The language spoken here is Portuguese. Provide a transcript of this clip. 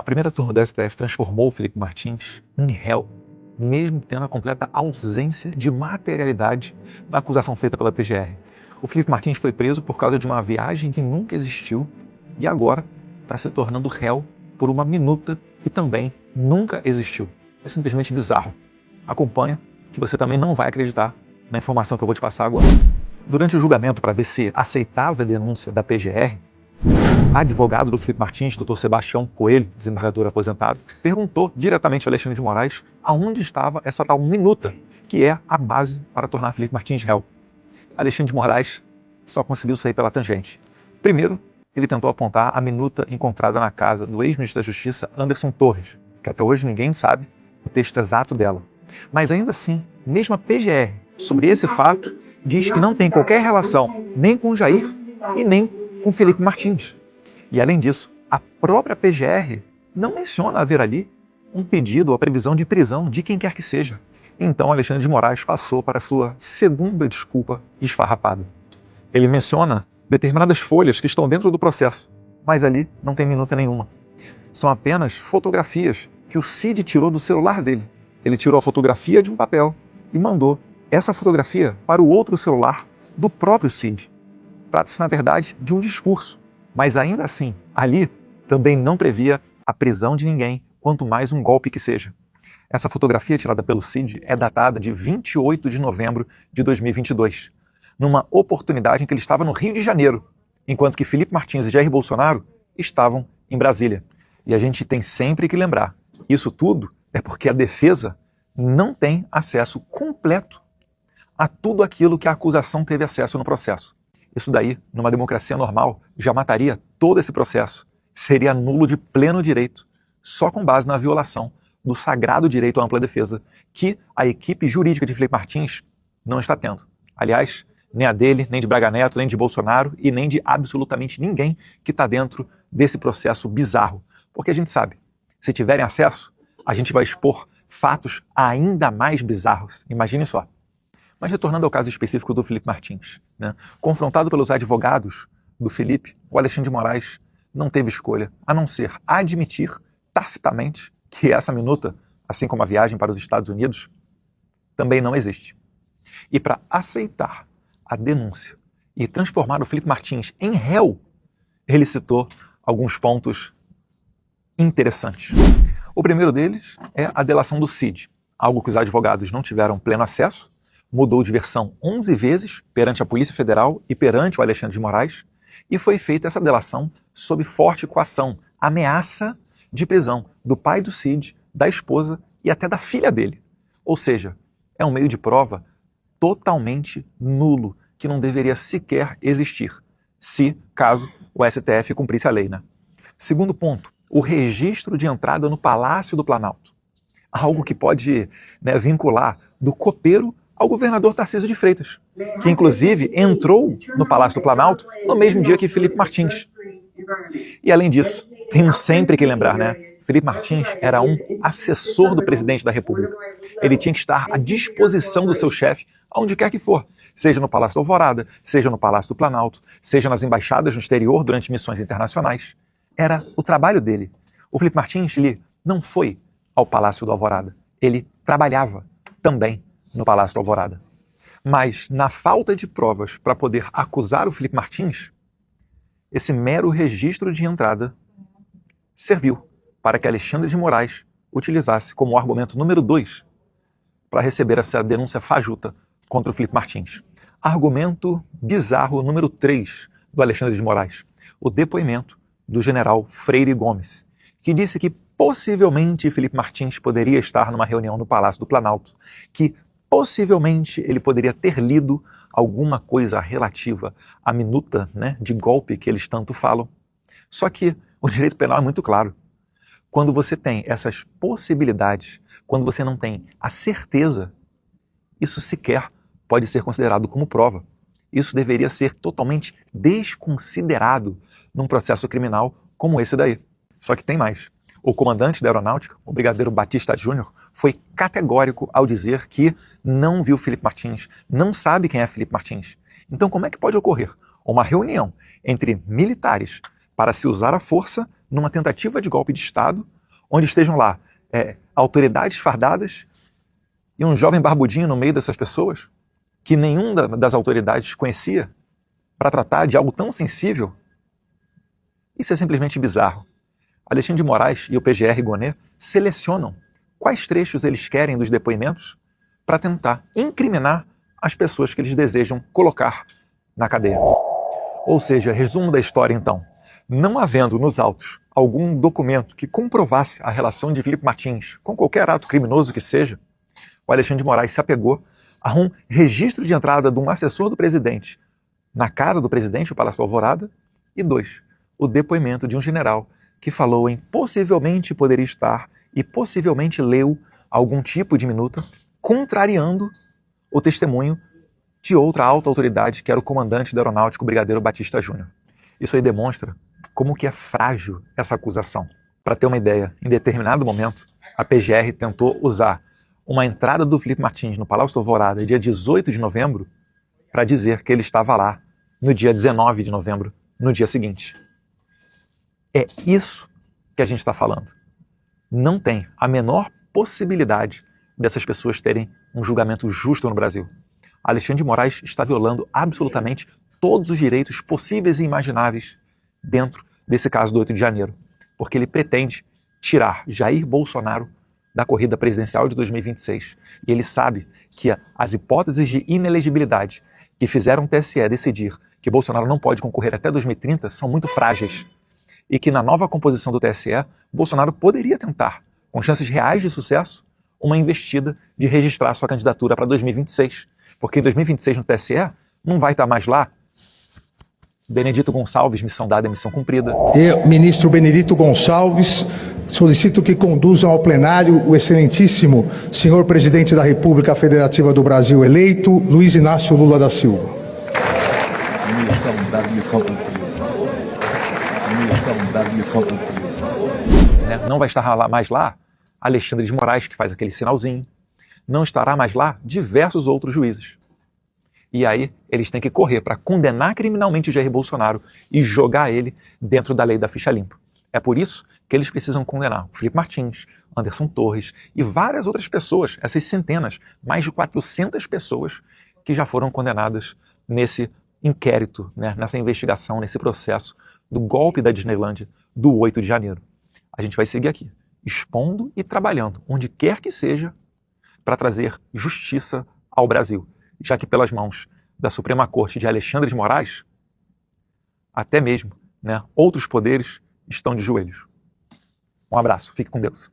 A primeira turma do STF transformou o Felipe Martins em réu, mesmo tendo a completa ausência de materialidade da acusação feita pela PGR. O Felipe Martins foi preso por causa de uma viagem que nunca existiu e agora está se tornando réu por uma minuta que também nunca existiu. É simplesmente bizarro. Acompanha, que você também não vai acreditar na informação que eu vou te passar agora. Durante o julgamento para ver se aceitava a denúncia da PGR, o advogado do Felipe Martins, Dr. Sebastião Coelho, desembargador aposentado, perguntou diretamente ao Alexandre de Moraes aonde estava essa tal minuta, que é a base para tornar Felipe Martins réu. Alexandre de Moraes só conseguiu sair pela tangente. Primeiro, ele tentou apontar a minuta encontrada na casa do ex-ministro da Justiça, Anderson Torres, que até hoje ninguém sabe o texto exato dela. Mas ainda assim, mesmo a PGR, sobre esse fato, diz que não tem qualquer relação nem com Jair e nem com Felipe Martins. E além disso, a própria PGR não menciona haver ali um pedido ou a previsão de prisão de quem quer que seja. Então Alexandre de Moraes passou para a sua segunda desculpa esfarrapada. Ele menciona determinadas folhas que estão dentro do processo, mas ali não tem minuta nenhuma. São apenas fotografias que o Cid tirou do celular dele. Ele tirou a fotografia de um papel e mandou essa fotografia para o outro celular do próprio Cid. Trata-se, na verdade, de um discurso, mas ainda assim, ali também não previa a prisão de ninguém, quanto mais um golpe que seja. Essa fotografia tirada pelo Cid é datada de 28 de novembro de 2022, numa oportunidade em que ele estava no Rio de Janeiro, enquanto que Felipe Martins e Jair Bolsonaro estavam em Brasília. E a gente tem sempre que lembrar, isso tudo é porque a defesa não tem acesso completo a tudo aquilo que a acusação teve acesso no processo. Isso daí, numa democracia normal, já mataria todo esse processo. Seria nulo de pleno direito, só com base na violação do sagrado direito à ampla defesa, que a equipe jurídica de Felipe Martins não está tendo. Aliás, nem a dele, nem de Braga Neto, nem de Bolsonaro e nem de absolutamente ninguém que está dentro desse processo bizarro. Porque a gente sabe, se tiverem acesso, a gente vai expor fatos ainda mais bizarros. Imagine só. Mas retornando ao caso específico do Felipe Martins, né? Confrontado pelos advogados do Felipe, o Alexandre de Moraes não teve escolha a não ser admitir tacitamente que essa minuta, assim como a viagem para os Estados Unidos, também não existe. E para aceitar a denúncia e transformar o Felipe Martins em réu, ele citou alguns pontos interessantes. O primeiro deles é a delação do Cid, algo que os advogados não tiveram pleno acesso, mudou de versão 11 vezes perante a Polícia Federal e perante o Alexandre de Moraes, e foi feita essa delação sob forte coação, ameaça de prisão do pai do Cid, da esposa e até da filha dele. Ou seja, é um meio de prova totalmente nulo, que não deveria sequer existir, se, caso, o STF cumprisse a lei, né? Segundo ponto, o registro de entrada no Palácio do Planalto. Algo que pode, né, vincular do copeiro ao governador Tarcísio de Freitas, que inclusive entrou no Palácio do Planalto no mesmo dia que Felipe Martins. E além disso, temos sempre que lembrar, né? Felipe Martins era um assessor do presidente da República. Ele tinha que estar à disposição do seu chefe, aonde quer que for, seja no Palácio do Alvorada, seja no Palácio do Planalto, seja nas embaixadas no exterior durante missões internacionais. Era o trabalho dele. O Felipe Martins, ele não foi ao Palácio do Alvorada. Ele trabalhava também no Palácio do Alvorada. Mas, na falta de provas para poder acusar o Felipe Martins, esse mero registro de entrada serviu para que Alexandre de Moraes utilizasse como argumento número 2 para receber essa denúncia fajuta contra o Felipe Martins. Argumento bizarro número 3 do Alexandre de Moraes, o depoimento do general Freire Gomes, que disse que possivelmente Felipe Martins poderia estar numa reunião no Palácio do Planalto, que possivelmente ele poderia ter lido alguma coisa relativa à minuta, né, de golpe que eles tanto falam. Só que o direito penal é muito claro. Quando você tem essas possibilidades, quando você não tem a certeza, isso sequer pode ser considerado como prova. Isso deveria ser totalmente desconsiderado num processo criminal como esse daí. Só que tem mais. O comandante da aeronáutica, o brigadeiro Batista Júnior, foi categórico ao dizer que não viu Felipe Martins, não sabe quem é Felipe Martins. Então como é que pode ocorrer uma reunião entre militares para se usar a força numa tentativa de golpe de Estado, onde estejam lá autoridades fardadas e um jovem barbudinho no meio dessas pessoas, que nenhum das autoridades conhecia, para tratar de algo tão sensível? Isso é simplesmente bizarro. Alexandre de Moraes e o PGR Gonê selecionam quais trechos eles querem dos depoimentos para tentar incriminar as pessoas que eles desejam colocar na cadeia. Ou seja, resumo da história então: não havendo nos autos algum documento que comprovasse a relação de Filipe Martins com qualquer ato criminoso que seja, o Alexandre de Moraes se apegou a um registro de entrada de um assessor do presidente na casa do presidente, o Palácio Alvorada, e 2, o depoimento de um general que falou em possivelmente poderia estar e possivelmente leu algum tipo de minuta, contrariando o testemunho de outra alta autoridade, que era o comandante da Aeronáutica, o Brigadeiro Batista Júnior. Isso aí demonstra como que é frágil essa acusação. Para ter uma ideia, em determinado momento, a PGR tentou usar uma entrada do Filipe Martins no Palácio Alvorada, dia 18 de novembro, para dizer que ele estava lá no dia 19 de novembro, no dia seguinte. É isso que a gente está falando. Não tem a menor possibilidade dessas pessoas terem um julgamento justo no Brasil. Alexandre de Moraes está violando absolutamente todos os direitos possíveis e imagináveis dentro desse caso do 8 de janeiro, porque ele pretende tirar Jair Bolsonaro da corrida presidencial de 2026. E ele sabe que as hipóteses de inelegibilidade que fizeram o TSE decidir que Bolsonaro não pode concorrer até 2030 são muito frágeis. E que na nova composição do TSE, Bolsonaro poderia tentar, com chances reais de sucesso, uma investida de registrar sua candidatura para 2026. Porque em 2026 no TSE não vai estar mais lá Benedito Gonçalves, missão dada, missão cumprida. Eu, ministro Benedito Gonçalves, solicito que conduzam ao plenário o excelentíssimo senhor presidente da República Federativa do Brasil eleito, Luiz Inácio Lula da Silva. Missão dada, missão cumprida. Missão dada, missão cumprida. Não vai estar mais lá Alexandre de Moraes, que faz aquele sinalzinho. Não estará mais lá diversos outros juízes. E aí eles têm que correr para condenar criminalmente o Jair Bolsonaro e jogar ele dentro da lei da ficha limpa. É por isso que eles precisam condenar o Filipe Martins, Anderson Torres e várias outras pessoas, essas centenas, mais de 400 pessoas que já foram condenadas nesse inquérito, nessa investigação, nesse processo do golpe da Disneylândia do 8 de janeiro. A gente vai seguir aqui, expondo e trabalhando, onde quer que seja, para trazer justiça ao Brasil, já que pelas mãos da Suprema Corte de Alexandre de Moraes, até mesmo outros poderes estão de joelhos. Um abraço, fique com Deus.